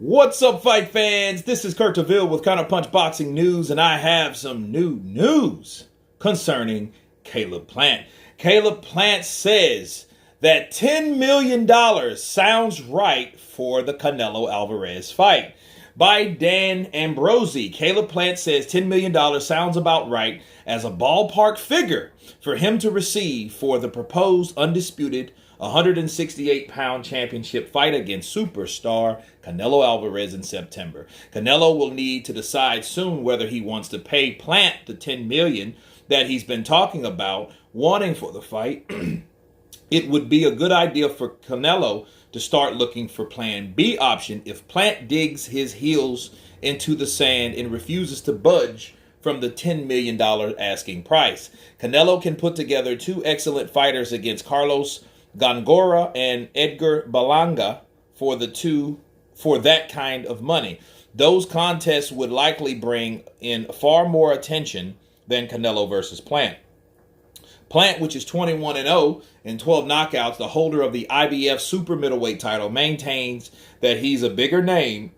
What's up, fight fans? This is Kurt DeVille with Counterpunch Boxing News, and I have some new news concerning Caleb Plant. Caleb Plant says that $10 million sounds right for the Canelo Alvarez fight. By Dan Ambrosi, Caleb Plant says $10 million sounds about right as a ballpark figure for him to receive for the proposed undisputed 168-pound championship fight against superstar Canelo Alvarez in September. Canelo will need to decide soon whether he wants to pay Plant the $10 million that he's been talking about wanting for the fight. It would be a good idea for Canelo to start looking for Plan B option if Plant digs his heels into the sand and refuses to budge from the $10 million asking price. Canelo can put together two excellent fighters against Carlos Gongora and Edgar Berlanga for that kind of money. Those contests would likely bring in far more attention than Canelo versus Plant. Plant, which is 21-0 and 12 knockouts, the holder of the IBF super-middleweight title, maintains that he's a bigger name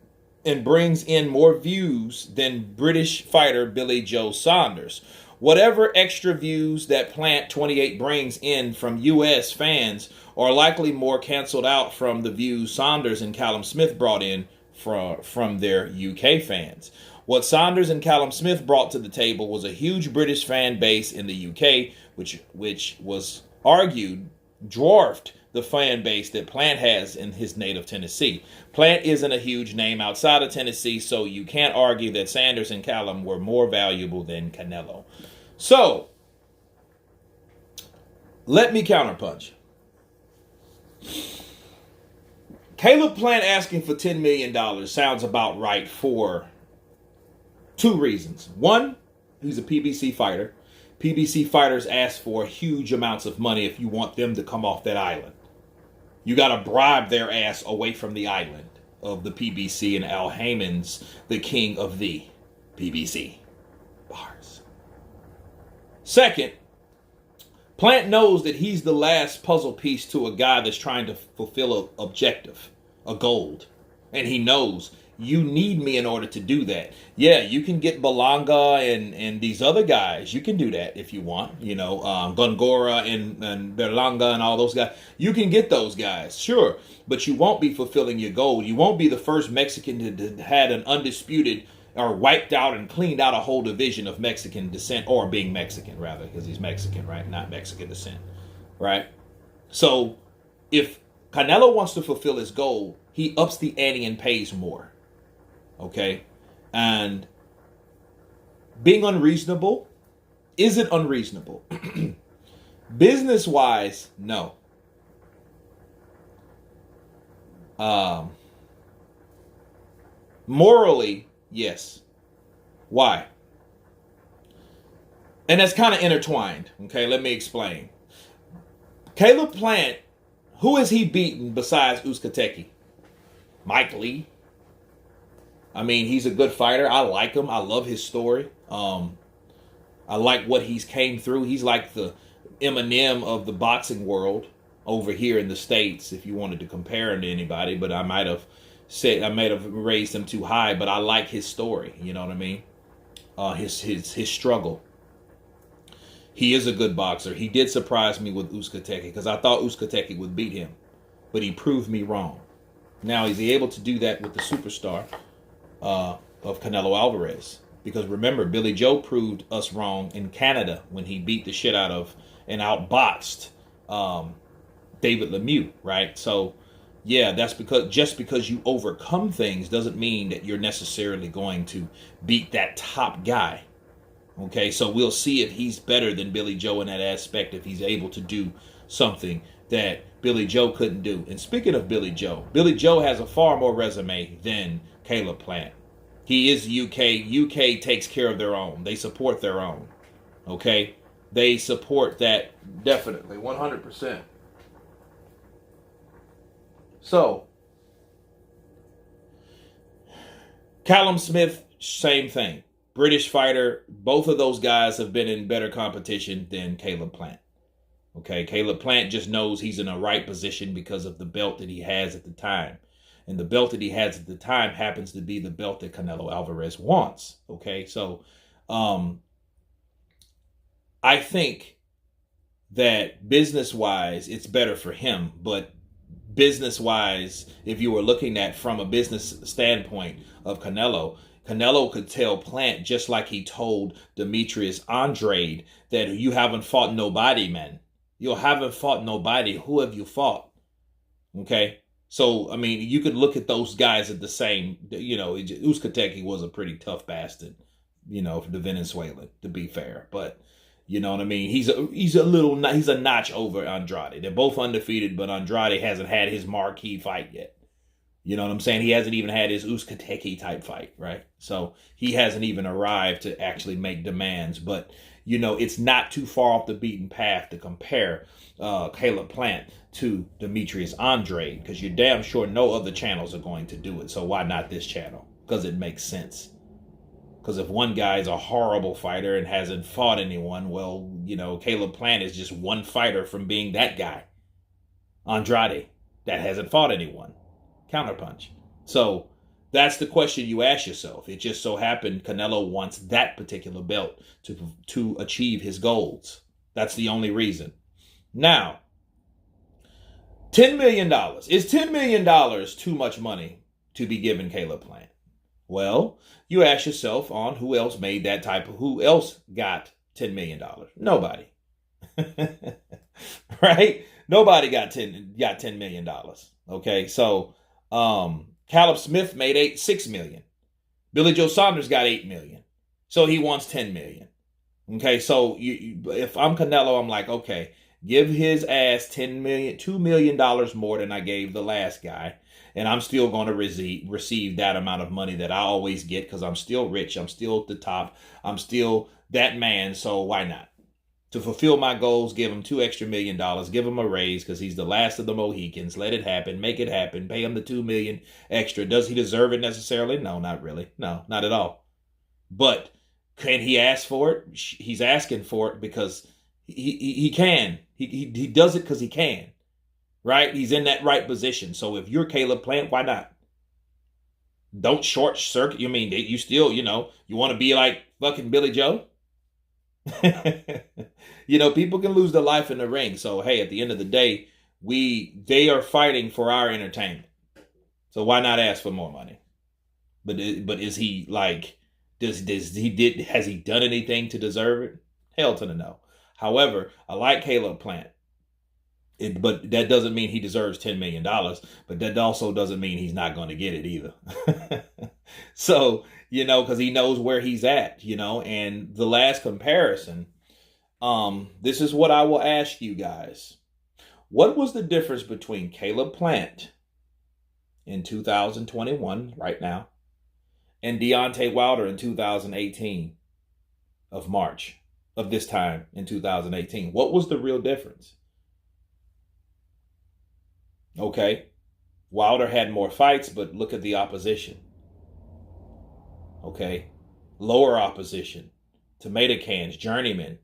and brings in more views than British fighter Billy Joe Saunders. Whatever extra views that Plant 28 brings in from U.S. fans are likely more canceled out from the views Saunders and Callum Smith brought in from their UK fans. What Saunders and Callum Smith brought to the table was a huge British fan base in the UK, which was argued dwarfed the fan base that Plant has in his native Tennessee. Plant isn't a huge name outside of Tennessee, so you can't argue that Saunders and Callum were more valuable than Canelo. So, let me counterpunch. Caleb Plant asking for $10 million sounds about right for two reasons. One, he's a PBC fighter. PBC fighters ask for huge amounts of money if you want them to come off that island. You got to bribe their ass away from the island of the PBC and Al Heyman's the king of the PBC. Bars. Second, Plant knows that he's the last puzzle piece to a guy that's trying to fulfill an objective, a goal. And he knows you need me in order to do that. Yeah, you can get Berlanga and these other guys. You can do that if you want. You know, Gongora and Berlanga and all those guys. You can get those guys, sure. But you won't be fulfilling your goal. You won't be the first Mexican to had an undisputed or wiped out and cleaned out a whole division of Mexican descent, or being Mexican, rather, because he's Mexican, right? Not Mexican descent, right? So if Canelo wants to fulfill his goal, he ups the ante and pays more. Okay, and being unreasonable, is it unreasonable? Business-wise, no. Morally, yes. Why? And that's kind of intertwined. Okay, let me explain. Caleb Plant, who has he beaten besides Uzcategui? Mike Lee. I mean, he's a good fighter. I like him. I love his story. I like what he's came through. He's like the Eminem of the boxing world over here in the States, if you wanted to compare him to anybody. But I might have raised him too high. But I like his story. You know what I mean? His struggle. He is a good boxer. He did surprise me with Uzcategui because I thought Uzcategui would beat him, but he proved me wrong. Now he's able to do that with the superstar of Canelo Alvarez. Because remember, Billy Joe proved us wrong in Canada when he beat the shit out of and outboxed David Lemieux, right? So, yeah, that's because just because you overcome things doesn't mean that you're necessarily going to beat that top guy. Okay, so we'll see if he's better than Billy Joe in that aspect, if he's able to do something that Billy Joe couldn't do. And speaking of Billy Joe has a far more resume than Caleb Plant. He is UK. UK takes care of their own. They support their own. Okay? They support that definitely, 100%. So, Callum Smith, same thing. British fighter. Both of those guys have been in better competition than Caleb Plant. Okay? Caleb Plant just knows he's in the right position because of the belt that he has at the time. And the belt that he has at the time happens to be the belt that Canelo Alvarez wants. Okay, so I think that business-wise, it's better for him. But business-wise, if you were looking at from a business standpoint of Canelo, Canelo could tell Plant, just like he told Demetrius Andrade, that you haven't fought nobody, man. You haven't fought nobody. Who have you fought? Okay? So, I mean, you could look at those guys at the same, Uzcategui was a pretty tough bastard, for the Venezuelan, to be fair. But, you know what I mean? He's a notch over Andrade. They're both undefeated, but Andrade hasn't had his marquee fight yet. You know what I'm saying? He hasn't even had his Uzcategui type fight, right? So he hasn't even arrived to actually make demands. But, it's not too far off the beaten path to compare Caleb Plant to Demetrius Andrade, because you're damn sure no other channels are going to do it. So why not this channel? Because it makes sense. Because if one guy is a horrible fighter and hasn't fought anyone, well, Caleb Plant is just one fighter from being that guy. Andrade, that hasn't fought anyone. Counterpunch. So that's the question you ask yourself. It just so happened Canelo wants that particular belt to achieve his goals. That's the only reason. Now, $10 million. Is $10 million too much money to be given Caleb Plant? Well, you ask yourself on who else got $10 million? Nobody. Right? Nobody got $10 million. Okay, so Caleb Smith made $6 million. Billy Joe Saunders got $8 million. So he wants $10 million. Okay, so if I'm Canelo, I'm like, okay, give his ass $2 million more than I gave the last guy, and I'm still going to receive that amount of money that I always get, because I'm still rich, I'm still at the top, I'm still that man, so why not? To fulfill my goals, give him $2 extra million, give him a raise because he's the last of the Mohicans. Let it happen, make it happen, pay him the $2 million extra. Does he deserve it necessarily? No, not really. No, not at all. But can he ask for it? He's asking for it because he can. He does it because he can. Right? He's in that right position. So if you're Caleb Plant, why not? Don't short circuit. You still, you want to be like fucking Billy Joe? People can lose their life in the ring. So hey, at the end of the day, they are fighting for our entertainment. So why not ask for more money? But is he like, has he done anything to deserve it? Hell to the no. However, I like Caleb Plant. But that doesn't mean he deserves $10 million. But that also doesn't mean he's not going to get it either. So, because he knows where he's at, and the last comparison, this is what I will ask you guys. What was the difference between Caleb Plant in 2021, right now, and Deontay Wilder in 2018 of March of this time in 2018? What was the real difference? Okay, Wilder had more fights, but look at the opposition. Okay, lower opposition, tomato cans, journeyman.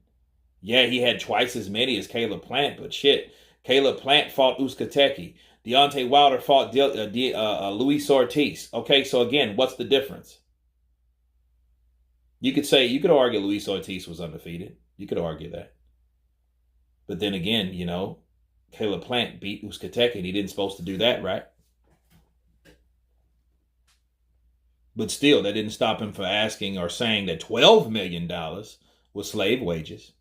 Yeah, he had twice as many as Caleb Plant, but shit, Caleb Plant fought Uzcategui. Deontay Wilder fought Luis Ortiz. Okay, so again, what's the difference? You could argue Luis Ortiz was undefeated. You could argue that. But then again, Caleb Plant beat Uzcategui, and he didn't supposed to do that, right? But still, that didn't stop him from asking or saying that $12 million was slave wages.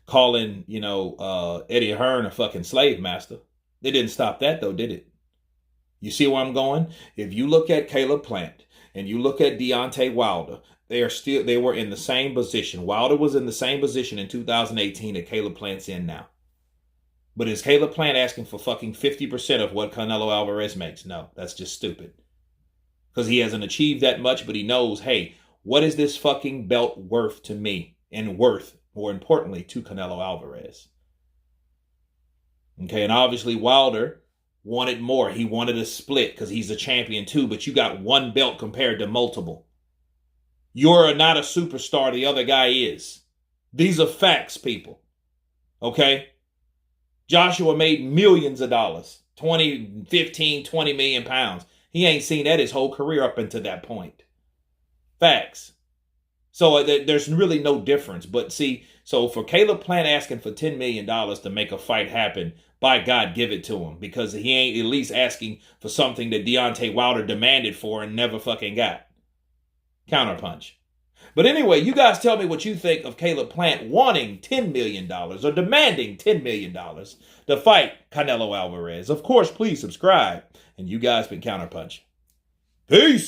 Calling, Eddie Hearn a fucking slave master. They didn't stop that, though, did it? You see where I'm going? If you look at Caleb Plant and you look at Deontay Wilder, they were in the same position. Wilder was in the same position in 2018 that Caleb Plant's in now. But is Caleb Plant asking for fucking 50% of what Canelo Alvarez makes? No, that's just stupid. Because he hasn't achieved that much, but he knows, hey, what is this fucking belt worth to me? And worth, more importantly, to Canelo Alvarez. Okay, and obviously Wilder wanted more. He wanted a split because he's a champion too, but you got one belt compared to multiple. You're not a superstar, the other guy is. These are facts, people. Okay? Joshua made millions of dollars, 20, 15, 20 million pounds. He ain't seen that his whole career up until that point. Facts. So there's really no difference. But see, so for Caleb Plant asking for $10 million to make a fight happen, by God, give it to him. Because he ain't at least asking for something that Deontay Wilder demanded for and never fucking got. Counterpunch. But anyway, you guys tell me what you think of Caleb Plant wanting $10 million or demanding $10 million to fight Canelo Alvarez. Of course, please subscribe. And you guys been Counterpunch. Peace.